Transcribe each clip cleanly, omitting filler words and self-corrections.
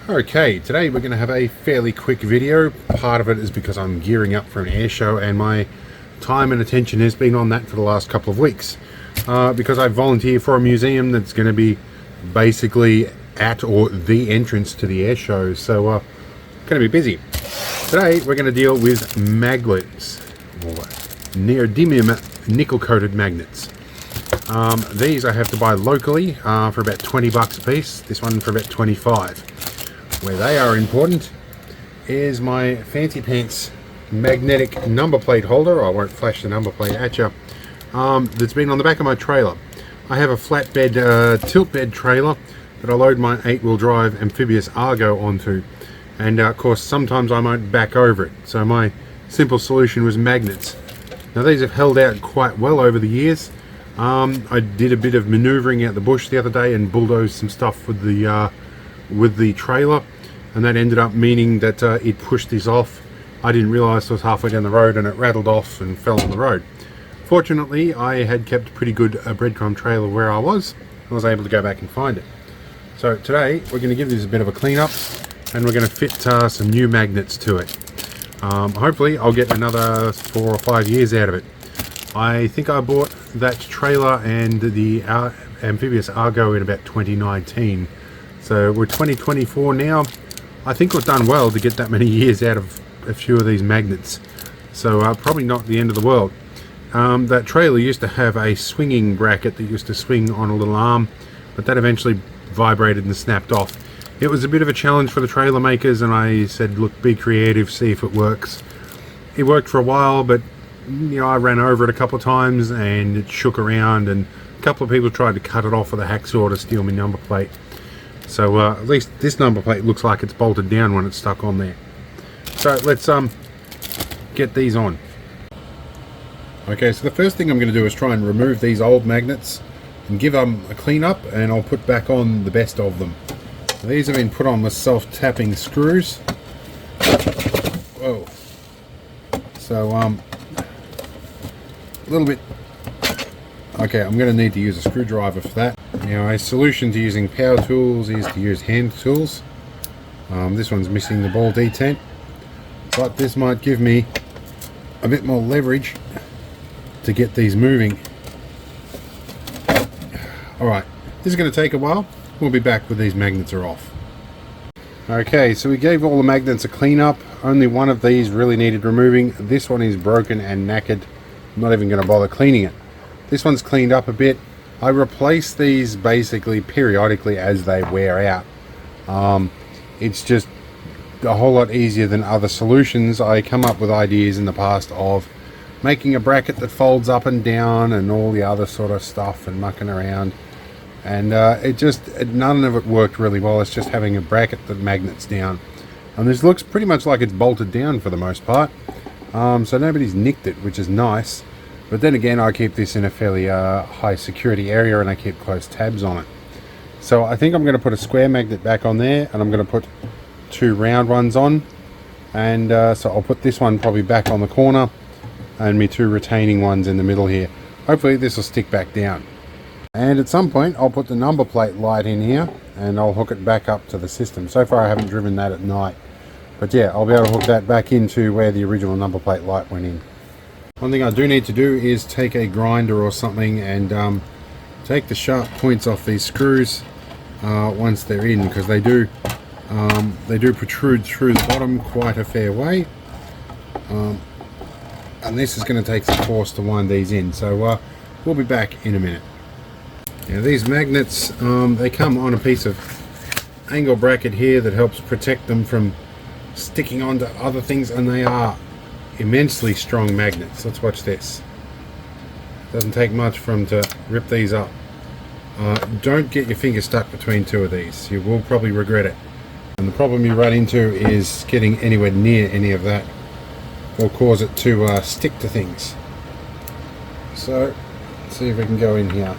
Okay, today we're going to have a fairly quick video. Part of it is because I'm gearing up for an air show and my time and attention has been on that for the last couple of weeks. Because I volunteer for a museum that's going to be basically at or the entrance to the air show, so going to be busy. Today we're going to deal with magnets, or neodymium nickel coated magnets. These I have to buy locally for about 20 bucks a piece, this one for about 25. Where they are important is my fancy pants magnetic number plate holder. I won't flash the number plate at you. That's been on the back of my trailer. I have a flatbed tilt bed trailer that I load my 8-wheel drive amphibious Argo onto, and of course sometimes I might back over it, so my simple solution was magnets. Now these have held out quite well over the years. I did a bit of maneuvering out the bush the other day and bulldozed some stuff with the trailer, and that ended up meaning that it pushed this off. I didn't realize it was halfway down the road and it rattled off and fell on the road. Fortunately, I had kept a pretty good breadcrumb trailer where I was able to go back and find it. So today we're going to give this a bit of a clean up and we're going to fit some new magnets to it. Hopefully I'll get another 4 or 5 years out of it. I think I bought that trailer and the amphibious Argo in about 2019. So we're 2024 now. I think we've done well to get that many years out of a few of these magnets. So probably not the end of the world. That trailer used to have a swinging bracket that used to swing on a little arm, but that eventually vibrated and snapped off. It was a bit of a challenge for the trailer makers, and I said, look, be creative, see if it works. It worked for a while, but you know, I ran over it a couple of times and it shook around, and a couple of people tried to cut it off with a hacksaw to steal my number plate. So at least this number plate looks like it's bolted down when it's stuck on there. So let's get these on. Okay, so the first thing I'm going to do is try and remove these old magnets and give them a clean up, and I'll put back on the best of them. So these have been put on with self-tapping screws. Whoa. So a little bit. Okay, I'm going to need to use a screwdriver for that. Now, a solution to using power tools is to use hand tools. This one's missing the ball detent, but this might give me a bit more leverage to get these moving. Alright, this is going to take a while. We'll be back when these magnets are off. Okay, so we gave all the magnets a clean up. Only one of these really needed removing. This one is broken and knackered. I'm not even going to bother cleaning it. This one's cleaned up a bit. I replace these basically periodically as they wear out. It's just a whole lot easier than other solutions. I come up with ideas in the past of making a bracket that folds up and down and all the other sort of stuff and mucking around, and none of it worked really well. It's just having a bracket that magnets down, and this looks pretty much like it's bolted down for the most part. So nobody's nicked it, which is nice. But then again, I keep this in a fairly high security area and I keep close tabs on it. So I think I'm going to put a square magnet back on there, and I'm going to put 2 round ones on, and so I'll put this one probably back on the corner and me 2 retaining ones in the middle here. Hopefully this will stick back down. And at some point I'll put the number plate light in here and I'll hook it back up to the system. So far I haven't driven that at night, but yeah, I'll be able to hook that back into where the original number plate light went in. One thing I do need to do is take a grinder or something and take the sharp points off these screws once they're in, because they do protrude through the bottom quite a fair way, and this is going to take some force to wind these in. So we'll be back in a minute. Now these magnets, they come on a piece of angle bracket here that helps protect them from sticking onto other things, and they are immensely strong magnets. Let's watch this. Doesn't take much for them to rip these up. Don't get your finger stuck between 2 of these. You will probably regret it. And the problem you run into is getting anywhere near any of that will cause it to stick to things. So let's see if we can go in here.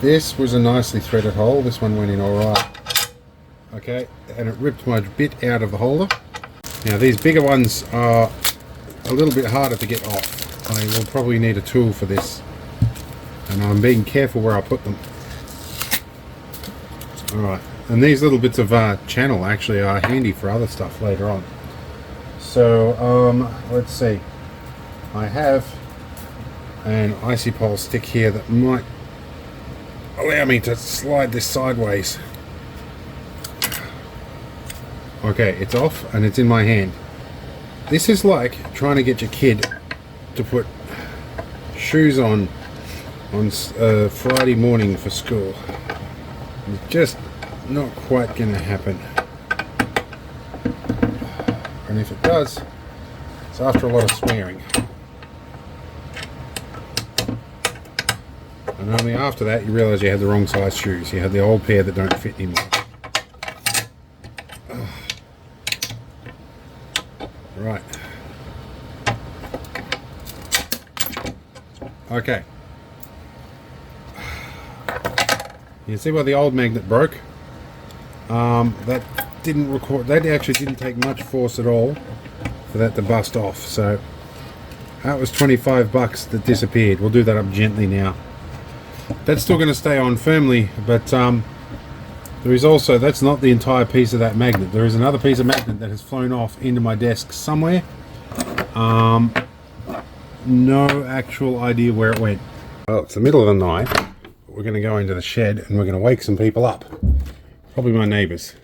This was a nicely threaded hole. This one went in alright. Okay, and it ripped my bit out of the holder. Now these bigger ones are a little bit harder to get off. I will probably need a tool for this, and I'm being careful where I put them. Alright, and these little bits of channel actually are handy for other stuff later on. So, let's see. I have an icy pole stick here that might allow me to slide this sideways. Okay, it's off and it's in my hand. This is like trying to get your kid to put shoes on Friday morning for school. It's just not quite going to happen. And if it does, it's after a lot of swearing. And only after that you realise you had the wrong size shoes. You had the old pair that don't fit anymore. Right. Okay. You can see why the old magnet broke. That didn't record. That actually didn't take much force at all for that to bust off. So that was 25 bucks that disappeared. We'll do that up gently now. That's still going to stay on firmly, but there is also, that's not the entire piece of that magnet. There is another piece of magnet that has flown off into my desk somewhere. No actual idea where it went. Well, it's the middle of the night. We're going to go into the shed and we're going to wake some people up. Probably my neighbours.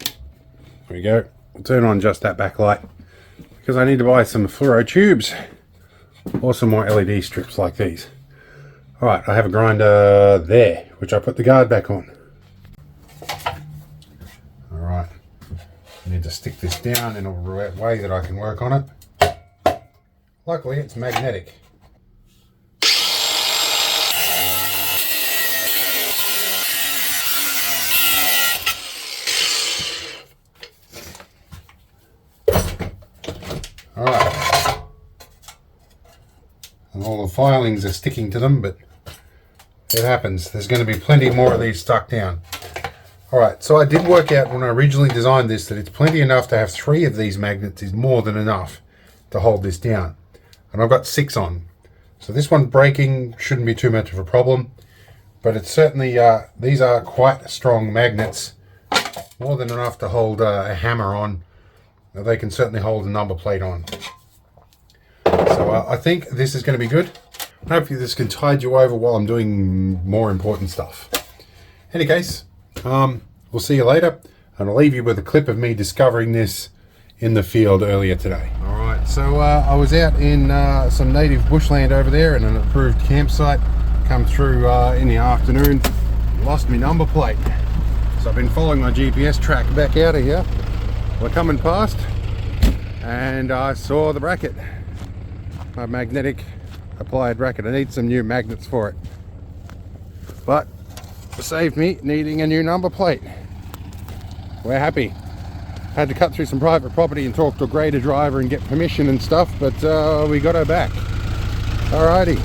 There we go. We'll turn on just that backlight because I need to buy some fluoro tubes or some more LED strips like these. Alright, I have a grinder there, which I put the guard back on. Alright, I need to stick this down in a way that I can work on it. Luckily, it's magnetic. Alright, and all the filings are sticking to them, but it happens. There's going to be plenty more of these stuck down. Alright, so I did work out when I originally designed this that it's plenty enough to have 3 of these magnets is more than enough to hold this down. And I've got 6 on. So this one breaking shouldn't be too much of a problem. But it's certainly, these are quite strong magnets. More than enough to hold a hammer on. They can certainly hold a number plate on. So I think this is going to be good. Hopefully this can tide you over while I'm doing more important stuff. In any case, we'll see you later, and I'll leave you with a clip of me discovering this in the field earlier today. Alright, so I was out in some native bushland over there in an approved campsite. Come through in the afternoon, lost my number plate. So I've been following my GPS track back out of here. We're coming past, and I saw the bracket. My magnetic applied bracket. I need some new magnets for it, but it saved me needing a new number plate. We're happy. Had to cut through some private property and talk to a grader driver and get permission and stuff, but we got her back. Alrighty.